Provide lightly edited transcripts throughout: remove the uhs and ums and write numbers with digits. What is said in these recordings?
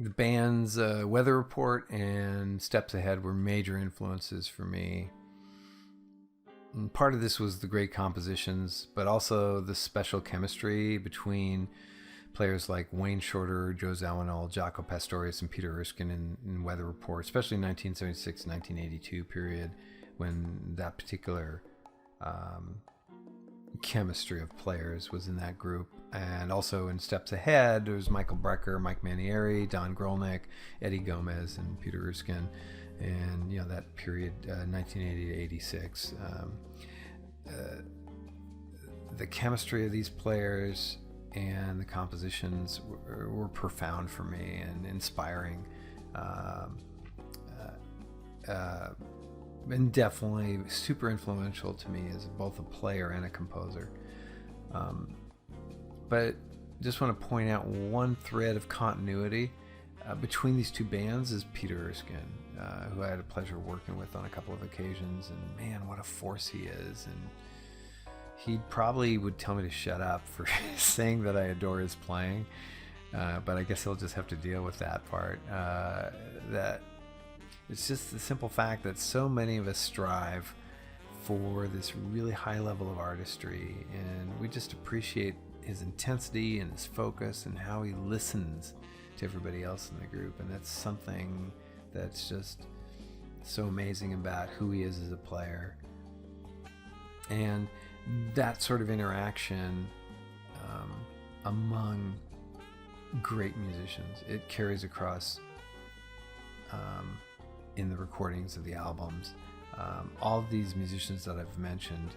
The band's Weather Report and Steps Ahead were major influences for me. And part of this was the great compositions, but also the special chemistry between players like Wayne Shorter, Joe Zawinul, Jaco, Pastorius, and Peter Erskine in Weather Report, especially 1976-1982 period, when that particular chemistry of players was in that group. And also in Steps Ahead, there was Michael Brecker, Mike Manieri, Don Grolnick, Eddie Gomez, and Peter Erskine, and that period, 1980 to 86. The chemistry of these players and the compositions were profound for me and inspiring, and definitely super influential to me as both a player and a composer. But just want to point out one thread of continuity between these two bands is Peter Erskine, who I had a pleasure working with on a couple of occasions, and man, what a force he is. And he probably would tell me to shut up for saying that I adore his playing, but I guess he'll just have to deal with that part. That it's just the simple fact that so many of us strive for this really high level of artistry, and we just appreciate his intensity and his focus and how he listens to everybody else in the group. And that's something that's just so amazing about who he is as a player. And that sort of interaction among great musicians, it carries across in the recordings of the albums. All of these musicians that I've mentioned,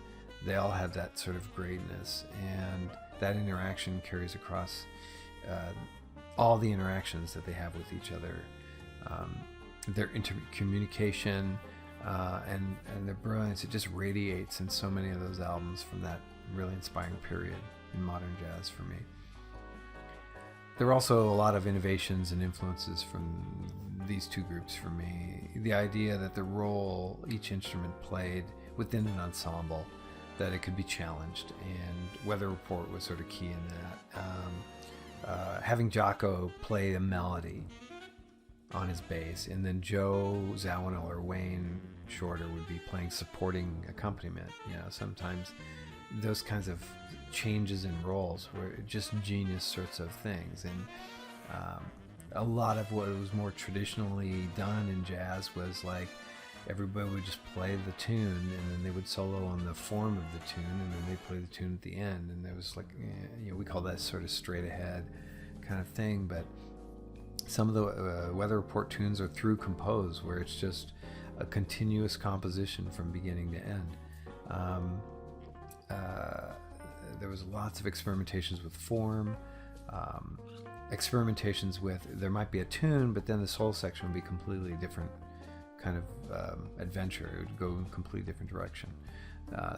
they all have that sort of greatness, and that interaction carries across all the interactions that they have with each other. Their communication and their brilliance, it just radiates in so many of those albums from that really inspiring period in modern jazz for me. There were also a lot of innovations and influences from these two groups for me. The idea that the role each instrument played within an ensemble, that it could be challenged, and Weather Report was sort of key in that. Having Jaco play a melody on his bass, and then Joe Zawinul or Wayne Shorter would be playing supporting accompaniment. Sometimes those kinds of changes in roles were just genius sorts of things. And a lot of what was more traditionally done in jazz was like everybody would just play the tune, and then they would solo on the form of the tune, and then they'd play the tune at the end. And there was like, we call that sort of straight ahead kind of thing. But some of the Weather Report tunes are through compose, where it's just a continuous composition from beginning to end. There was lots of experimentations with form, experimentations with, there might be a tune, but then the solo section would be completely different kind of adventure. It would go in a completely different direction.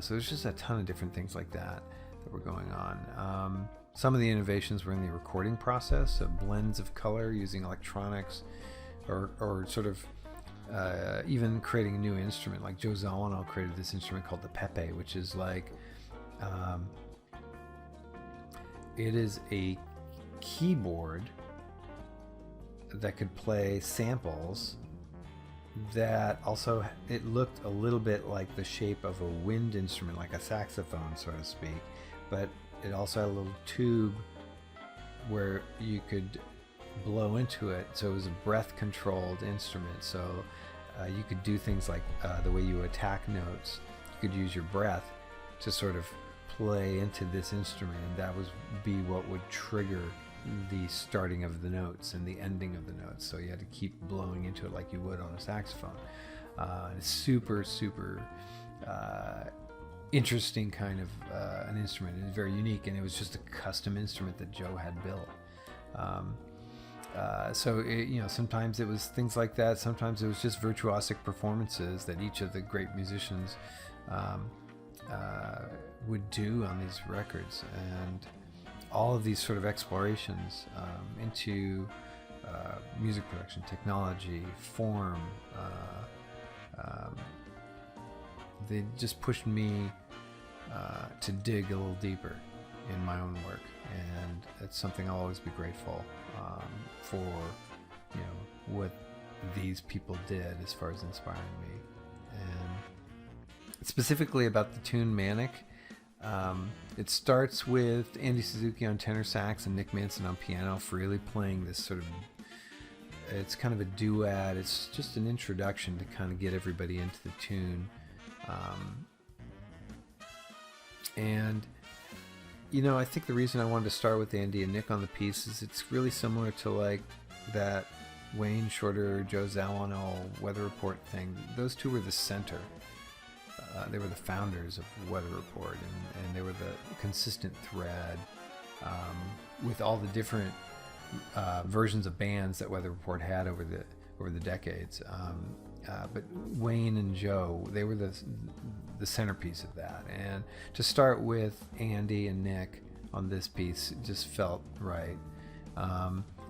So there's just a ton of different things like that were going on. Some of the innovations were in the recording process, blends of color using electronics, or sort of even creating a new instrument. Like Joe Zawinul created this instrument called the Pepe, which is like, it is a keyboard that could play samples that also, it looked a little bit like the shape of a wind instrument, like a saxophone, so to speak, but it also had a little tube where you could blow into it, so it was a breath controlled instrument. So you could do things like the way you attack notes, you could use your breath to sort of play into this instrument, and that would be what would trigger the starting of the notes and the ending of the notes. So you had to keep blowing into it like you would on a saxophone. It's super interesting kind of an instrument. It's very unique, and it was just a custom instrument that Joe had built. So sometimes it was things like that. Sometimes it was just virtuosic performances that each of the great musicians would do on these records. And all of these sort of explorations into music production, technology, form, they just pushed me to dig a little deeper in my own work. And it's something I'll always be grateful for what these people did as far as inspiring me. And specifically about the tune Manic, it starts with Andy Suzuki on tenor sax and Nick Manson on piano, freely playing this sort of, it's kind of a duet. It's just an introduction to kind of get everybody into the tune. And I think the reason I wanted to start with Andy and Nick on the piece is it's really similar to like that Wayne Shorter, Joe Zawinul Weather Report thing. Those two were the center. They were the founders of Weather Report, and they were the consistent thread with all the different versions of bands that Weather Report had over the decades. But Wayne and Joe, they were the centerpiece of that. And to start with Andy and Nick on this piece just felt right.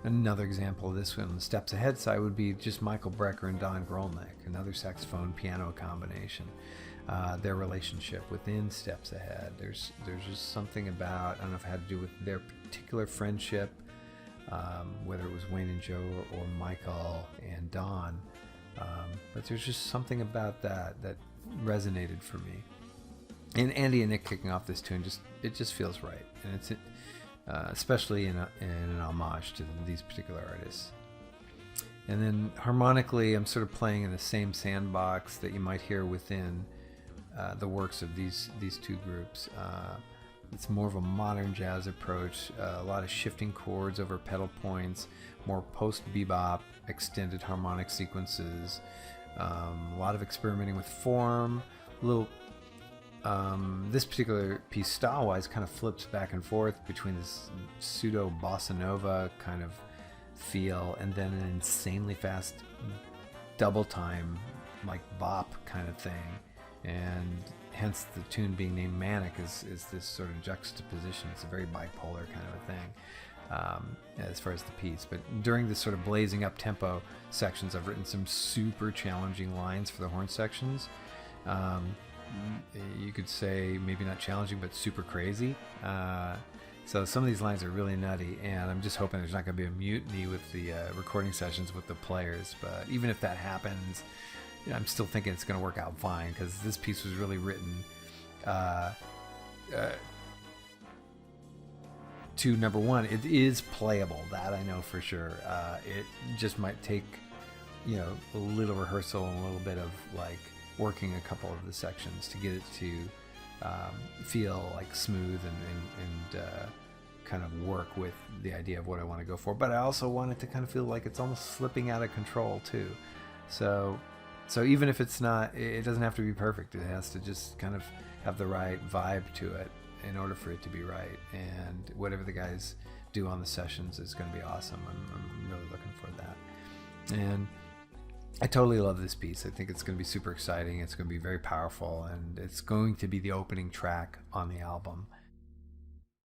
Another example of this one on the Steps Ahead side would be just Michael Brecker and Don Grolnick, another saxophone piano combination. Their relationship within Steps Ahead. There's just something about, I don't know if it had to do with their particular friendship, whether it was Wayne and Joe or Michael and Don, but there's just something about that resonated for me. And Andy and Nick kicking off this tune, it just feels right, and it's especially in an homage to these particular artists. And then harmonically, I'm sort of playing in the same sandbox that you might hear within the works of these two groups. It's more of a modern jazz approach, a lot of shifting chords over pedal points, more post-bebop extended harmonic sequences, a lot of experimenting with form, this particular piece style-wise kind of flips back and forth between this pseudo bossa nova kind of feel and then an insanely fast double time like bop kind of thing, and hence the tune being named Manic is this sort of juxtaposition. It's a very bipolar kind of a thing as far as the piece. But during this sort of blazing up tempo sections, I've written some super challenging lines for the horn sections. You could say maybe not challenging, but super crazy. So some of these lines are really nutty, and I'm just hoping there's not going to be a mutiny with the recording sessions with the players. But even if that happens, I'm still thinking it's going to work out fine, because this piece was really written to, number one, it is playable. That I know for sure. It just might take, a little rehearsal and a little bit of like working a couple of the sections to get it to feel like smooth and kind of work with the idea of what I want to go for. But I also want it to kind of feel like it's almost slipping out of control too. So even if it's not, it doesn't have to be perfect. It has to just kind of have the right vibe to it in order for it to be right. And whatever the guys do on the sessions is going to be awesome. I'm really looking for that. And I totally love this piece. I think it's going to be super exciting. It's going to be very powerful, and it's going to be the opening track on the album.